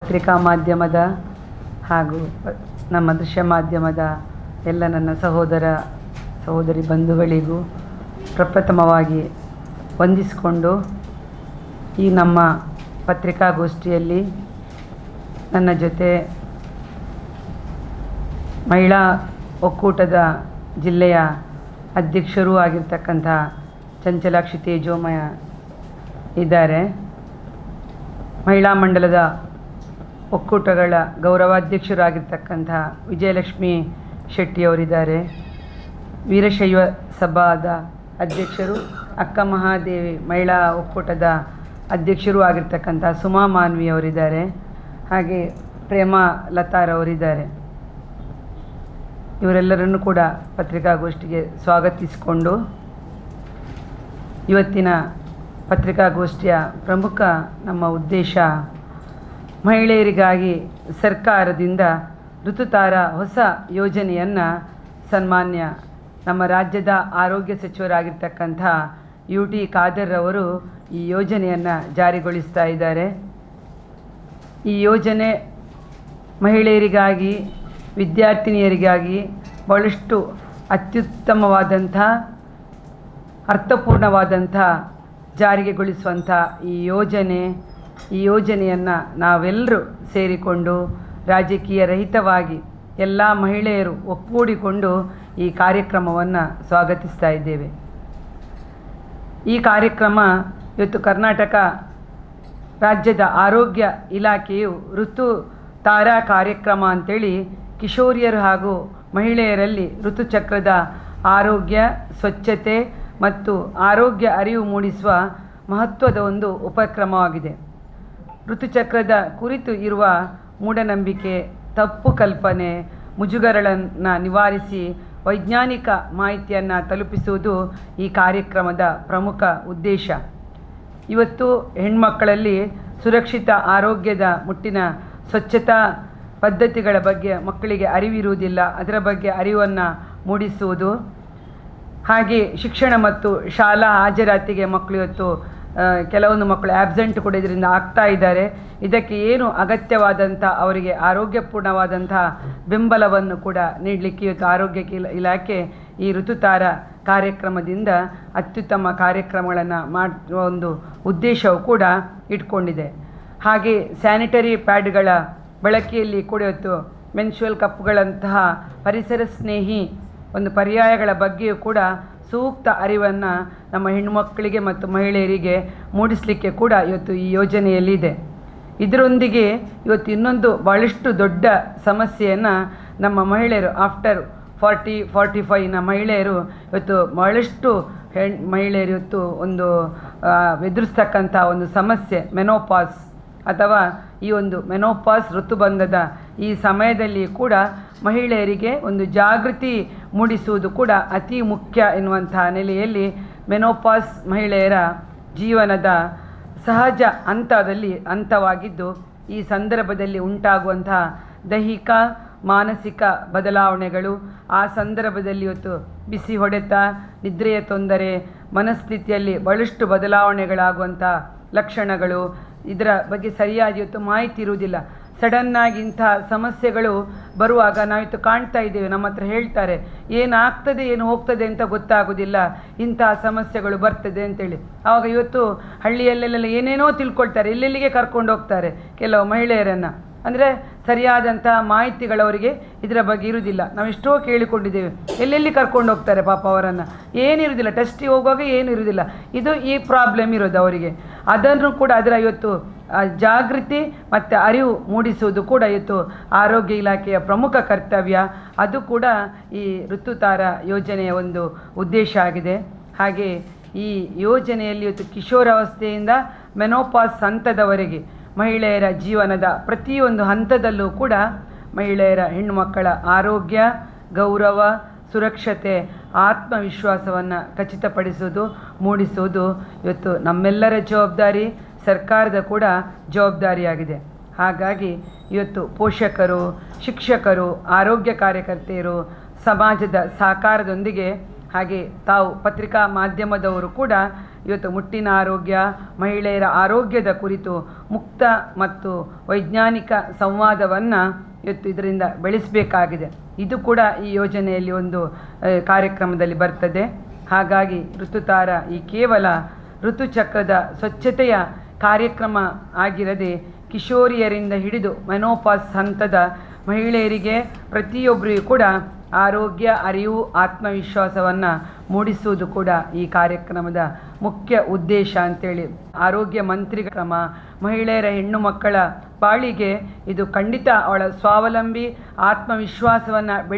ಪತ್ರಿಕಾ ಮಾಧ್ಯಮದ ಹಾಗೂ ನಮ್ಮ ದೃಶ್ಯ ಮಾಧ್ಯಮದ ಎಲ್ಲ ನನ್ನ ಸಹೋದರಿ ಬಂಧುಗಳಿಗೂ ಪ್ರಪ್ರಥಮವಾಗಿ ವಂದಿಸಿಕೊಂಡು ಈ ನಮ್ಮ ಪತ್ರಿಕಾಗೋಷ್ಠಿಯಲ್ಲಿ ನನ್ನ ಜೊತೆ ಮಹಿಳಾ ಒಕ್ಕೂಟದ ಜಿಲ್ಲೆಯ ಅಧ್ಯಕ್ಷರೂ ಆಗಿರ್ತಕ್ಕಂಥ ಚಂಚಲಾಕ್ಷಿ ತೇಜೋಮಯ ಇದ್ದಾರೆ. ಮಹಿಳಾ ಮಂಡಲದ ಒಕ್ಕೂಟಗಳ ಗೌರವಾಧ್ಯಕ್ಷರಾಗಿರ್ತಕ್ಕಂಥ ವಿಜಯಲಕ್ಷ್ಮಿ ಶೆಟ್ಟಿಯವರಿದ್ದಾರೆ. ವೀರಶೈವ ಸಭಾದ ಅಧ್ಯಕ್ಷರು ಅಕ್ಕ ಮಹಾದೇವಿ ಮಹಿಳಾ ಒಕ್ಕೂಟದ ಅಧ್ಯಕ್ಷರೂ ಆಗಿರ್ತಕ್ಕಂಥ ಸುಮಾ ಮಾನ್ವಿಯವರಿದ್ದಾರೆ. ಹಾಗೆ ಪ್ರೇಮಾ ಲತಾರವರಿದ್ದಾರೆ. ಇವರೆಲ್ಲರನ್ನು ಕೂಡ ಪತ್ರಿಕಾಗೋಷ್ಠಿಗೆ ಸ್ವಾಗತಿಸಿಕೊಂಡು ಇವತ್ತಿನ ಪತ್ರಿಕಾಗೋಷ್ಠಿಯ ಪ್ರಮುಖ ನಮ್ಮ ಉದ್ದೇಶ ಮಹಿಳೆಯರಿಗಾಗಿ ಸರ್ಕಾರದಿಂದ ಋತುತಾರ ಹೊಸ ಯೋಜನೆಯನ್ನು ಸನ್ಮಾನ್ಯ ನಮ್ಮ ರಾಜ್ಯದ ಆರೋಗ್ಯ ಸಚಿವರಾಗಿರ್ತಕ್ಕಂಥ UT ಖಾದರ್ ಅವರು ಈ ಯೋಜನೆಯನ್ನು ಜಾರಿಗೊಳಿಸ್ತಾ ಇದ್ದಾರೆ. ಈ ಯೋಜನೆ ಮಹಿಳೆಯರಿಗಾಗಿ ವಿದ್ಯಾರ್ಥಿನಿಯರಿಗಾಗಿ ಬಹಳಷ್ಟು ಅತ್ಯುತ್ತಮವಾದಂಥ ಅರ್ಥಪೂರ್ಣವಾದಂಥ ಜಾರಿಗೆಗೊಳಿಸುವಂಥ ಈ ಯೋಜನೆಯನ್ನು ನಾವೆಲ್ಲರೂ ಸೇರಿಕೊಂಡು ರಾಜಕೀಯ ರಹಿತವಾಗಿ ಎಲ್ಲ ಮಹಿಳೆಯರು ಒಕ್ಕೂಡಿಕೊಂಡು ಈ ಕಾರ್ಯಕ್ರಮವನ್ನು ಸ್ವಾಗತಿಸ್ತಾ ಇದ್ದೇವೆ. ಈ ಕಾರ್ಯಕ್ರಮ ಇವತ್ತು ಕರ್ನಾಟಕ ರಾಜ್ಯದ ಆರೋಗ್ಯ ಇಲಾಖೆಯು ಋತು ತಾರಾ ಕಾರ್ಯಕ್ರಮ ಅಂತೇಳಿ ಕಿಶೋರಿಯರು ಹಾಗೂ ಮಹಿಳೆಯರಲ್ಲಿ ಋತುಚಕ್ರದ ಆರೋಗ್ಯ, ಸ್ವಚ್ಛತೆ ಮತ್ತು ಆರೋಗ್ಯ ಅರಿವು ಮೂಡಿಸುವ ಮಹತ್ವದ ಒಂದು ಉಪಕ್ರಮವಾಗಿದೆ. ಋತುಚಕ್ರದ ಕುರಿತು ಇರುವ ಮೂಢನಂಬಿಕೆ, ತಪ್ಪು ಕಲ್ಪನೆ, ಮುಜುಗರಗಳನ್ನು ನಿವಾರಿಸಿ ವೈಜ್ಞಾನಿಕ ಮಾಹಿತಿಯನ್ನು ತಲುಪಿಸುವುದು ಈ ಕಾರ್ಯಕ್ರಮದ ಪ್ರಮುಖ ಉದ್ದೇಶ. ಇವತ್ತು ಹೆಣ್ಮಕ್ಕಳಲ್ಲಿ ಸುರಕ್ಷಿತ ಆರೋಗ್ಯದ ಮುಟ್ಟಿನ ಸ್ವಚ್ಛತಾ ಪದ್ಧತಿಗಳ ಬಗ್ಗೆ ಮಕ್ಕಳಿಗೆ ಅರಿವಿರುವುದಿಲ್ಲ. ಅದರ ಬಗ್ಗೆ ಅರಿವನ್ನು ಮೂಡಿಸುವುದು, ಹಾಗೆ ಶಿಕ್ಷಣ ಮತ್ತು ಶಾಲಾ ಹಾಜರಾತಿಗೆ ಮಕ್ಕಳು ಇವತ್ತು ಕೆಲವೊಂದು ಮಕ್ಕಳು ಆಬ್ಸೆಂಟ್ ಕೂಡ ಇದರಿಂದ ಆಗ್ತಾ ಇದ್ದಾರೆ. ಇದಕ್ಕೆ ಏನು ಅಗತ್ಯವಾದಂಥ ಅವರಿಗೆ ಆರೋಗ್ಯಪೂರ್ಣವಾದಂಥ ಬೆಂಬಲವನ್ನು ಕೂಡ ನೀಡಲಿಕ್ಕೆ ಇವತ್ತು ಆರೋಗ್ಯ ಇಲಾಖೆ ಈ ಋತುತಾರ ಕಾರ್ಯಕ್ರಮದಿಂದ ಅತ್ಯುತ್ತಮ ಕಾರ್ಯಕ್ರಮಗಳನ್ನು ಮಾಡುವ ಒಂದು ಉದ್ದೇಶವು ಕೂಡ ಇಟ್ಕೊಂಡಿದೆ. ಹಾಗೆ ಸ್ಯಾನಿಟರಿ ಪ್ಯಾಡ್ಗಳ ಬಳಕೆಯಲ್ಲಿ ಕೂಡ ಇವತ್ತು ಮೆನ್ಶುವಲ್ ಕಪ್ಗಳಂತಹ ಪರಿಸರ ಸ್ನೇಹಿ ಒಂದು ಪರ್ಯಾಯಗಳ ಬಗ್ಗೆಯೂ ಕೂಡ ಸೂಕ್ತ ಅರಿವನ್ನು ನಮ್ಮ ಹೆಣ್ಣುಮಕ್ಕಳಿಗೆ ಮತ್ತು ಮಹಿಳೆಯರಿಗೆ ಮೂಡಿಸಲಿಕ್ಕೆ ಕೂಡ ಇವತ್ತು ಈ ಯೋಜನೆಯಲ್ಲಿದೆ. ಇದರೊಂದಿಗೆ ಇವತ್ತು ಇನ್ನೊಂದು ಭಾಳಷ್ಟು ದೊಡ್ಡ ಸಮಸ್ಯೆಯನ್ನು ನಮ್ಮ ಮಹಿಳೆಯರು ಆಫ್ಟರ್ 40-45ನ ಮಹಿಳೆಯರು ಇವತ್ತು ಭಾಳಷ್ಟು ಮಹಿಳೆಯರು ಇವತ್ತು ಒಂದು ಎದುರಿಸ್ತಕ್ಕಂಥ ಒಂದು ಸಮಸ್ಯೆ ಮೆನೋಪಾಸ್ ಅಥವಾ ಈ ಒಂದು ಮೆನೋಪಾಸ್ ಋತುಬಂಧದ ಈ ಸಮಯದಲ್ಲಿ ಕೂಡ ಮಹಿಳೆಯರಿಗೆ ಒಂದು ಜಾಗೃತಿ ಮೂಡಿಸುವುದು ಕೂಡ ಅತಿ ಮುಖ್ಯ ಎನ್ನುವಂಥ ನೆಲೆಯಲ್ಲಿ ಮೆನೋಪಾಸ್ ಮಹಿಳೆಯರ ಜೀವನದ ಸಹಜ ಹಂತವಾಗಿದ್ದು ಈ ಸಂದರ್ಭದಲ್ಲಿ ಉಂಟಾಗುವಂಥ ದೈಹಿಕ ಮಾನಸಿಕ ಬದಲಾವಣೆಗಳು, ಆ ಸಂದರ್ಭದಲ್ಲಿ ಇವತ್ತು ಬಿಸಿ ಹೊಡೆತ, ನಿದ್ರೆಯ ತೊಂದರೆ, ಮನಸ್ಥಿತಿಯಲ್ಲಿ ಬಹಳಷ್ಟು ಬದಲಾವಣೆಗಳಾಗುವಂಥ ಲಕ್ಷಣಗಳು, ಇದರ ಬಗ್ಗೆ ಸರಿಯಾಗಿ ಇವತ್ತು ಮಾಹಿತಿ ಇರುವುದಿಲ್ಲ. ಸಡನ್ನಾಗಿ ಇಂಥ ಸಮಸ್ಯೆಗಳು ಬರುವಾಗ ನಾವಿತ್ತು ಕಾಣ್ತಾ ಇದ್ದೇವೆ. ನಮ್ಮ ಹತ್ರ ಹೇಳ್ತಾರೆ ಏನಾಗ್ತದೆ ಏನು ಹೋಗ್ತದೆ ಅಂತ ಗೊತ್ತಾಗೋದಿಲ್ಲ, ಇಂತಹ ಸಮಸ್ಯೆಗಳು ಬರ್ತದೆ ಅಂತೇಳಿ. ಆವಾಗ ಇವತ್ತು ಹಳ್ಳಿಯಲ್ಲೆಲ್ಲ ಏನೇನೋ ತಿಳ್ಕೊಳ್ತಾರೆ, ಎಲ್ಲೆಲ್ಲಿಗೆ ಕರ್ಕೊಂಡು ಹೋಗ್ತಾರೆ ಕೆಲವು ಮಹಿಳೆಯರನ್ನು. ಅಂದರೆ ಸರಿಯಾದಂಥ ಮಾಹಿತಿಗಳವರಿಗೆ ಇದರ ಬಗ್ಗೆ ಇರುವುದಿಲ್ಲ. ನಾವು ಎಷ್ಟೋ ಕೇಳಿಕೊಂಡಿದ್ದೇವೆ, ಎಲ್ಲೆಲ್ಲಿ ಕರ್ಕೊಂಡು ಹೋಗ್ತಾರೆ ಪಾಪ ಅವರನ್ನು, ಏನಿರುವುದಿಲ್ಲ, ಟೆಸ್ಟಿಗೆ ಹೋಗುವಾಗ ಏನು ಇರುವುದಿಲ್ಲ. ಇದು ಈ ಪ್ರಾಬ್ಲಮ್ ಇರೋದು ಅವರಿಗೆ. ಅದನ್ನು ಕೂಡ ಅದರ ಇವತ್ತು ಜಾಗೃತಿ ಮತ್ತು ಅರಿವು ಮೂಡಿಸುವುದು ಕೂಡ ಇವತ್ತು ಆರೋಗ್ಯ ಇಲಾಖೆಯ ಪ್ರಮುಖ ಕರ್ತವ್ಯ. ಅದು ಕೂಡ ಈ ಋತುತಾರ ಯೋಜನೆಯ ಒಂದು ಉದ್ದೇಶ ಆಗಿದೆ. ಹಾಗೆ ಈ ಯೋಜನೆಯಲ್ಲಿ ಇವತ್ತು ಕಿಶೋರಾವಸ್ಥೆಯಿಂದ ಮೆನೋಪಾಸ್ ಹಂತದವರೆಗೆ ಮಹಿಳೆಯರ ಜೀವನದ ಪ್ರತಿಯೊಂದು ಹಂತದಲ್ಲೂ ಕೂಡ ಮಹಿಳೆಯರ ಹೆಣ್ಣುಮಕ್ಕಳ ಆರೋಗ್ಯ, ಗೌರವ, ಸುರಕ್ಷತೆ, ಆತ್ಮವಿಶ್ವಾಸವನ್ನು ಖಚಿತಪಡಿಸುವುದು, ಮೂಡಿಸುವುದು ಇವತ್ತು ನಮ್ಮೆಲ್ಲರ ಜವಾಬ್ದಾರಿ, ಸರ್ಕಾರದ ಕೂಡ ಜವಾಬ್ದಾರಿಯಾಗಿದೆ. ಹಾಗಾಗಿ ಇವತ್ತು ಪೋಷಕರು, ಶಿಕ್ಷಕರು, ಆರೋಗ್ಯ ಕಾರ್ಯಕರ್ತೆಯರು ಸಮಾಜದ ಸಹಕಾರದೊಂದಿಗೆ ಹಾಗೆ ತಾವು ಪತ್ರಿಕಾ ಮಾಧ್ಯಮದವರು ಕೂಡ ಇವತ್ತು ಮುಟ್ಟಿನ ಆರೋಗ್ಯ, ಮಹಿಳೆಯರ ಆರೋಗ್ಯದ ಕುರಿತು ಮುಕ್ತ ಮತ್ತು ವೈಜ್ಞಾನಿಕ ಸಂವಾದವನ್ನು ಇವತ್ತು ಇದರಿಂದ ಬೆಳೆಸಬೇಕಾಗಿದೆ. ಇದು ಕೂಡ ಈ ಯೋಜನೆಯಲ್ಲಿ ಒಂದು ಕಾರ್ಯಕ್ರಮದಲ್ಲಿ ಬರ್ತದೆ. ಹಾಗಾಗಿ ಋತುತಾರ ಈ ಕೇವಲ ಋತುಚಕ್ರದ ಸ್ವಚ್ಛತೆಯ ಕಾರ್ಯಕ್ರಮ ಆಗಿರದೆ ಕಿಶೋರಿಯರಿಂದ ಹಿಡಿದು ಮೆನೋಪಾಸ್ ಹಂತದ ಮಹಿಳೆಯರಿಗೆ ಪ್ರತಿಯೊಬ್ಬರಿಗೂ ಕೂಡ ಆರೋಗ್ಯ ಅರಿವು ಆತ್ಮವಿಶ್ವಾಸವನ್ನು ಮೂಡಿಸುವುದು ಕೂಡ ಈ ಕಾರ್ಯಕ್ರಮದ ಮುಖ್ಯ ಉದ್ದೇಶ ಅಂತೇಳಿ ಆರೋಗ್ಯ ಮಂತ್ರಿ ಕ್ರಮ. ಮಹಿಳೆಯರ ಹೆಣ್ಣು ಮಕ್ಕಳ ಬಾಳಿಗೆ ಇದು ಖಂಡಿತ ಅವಳ ಸ್ವಾವಲಂಬಿ ಆತ್ಮವಿಶ್ವಾಸವನ್ನು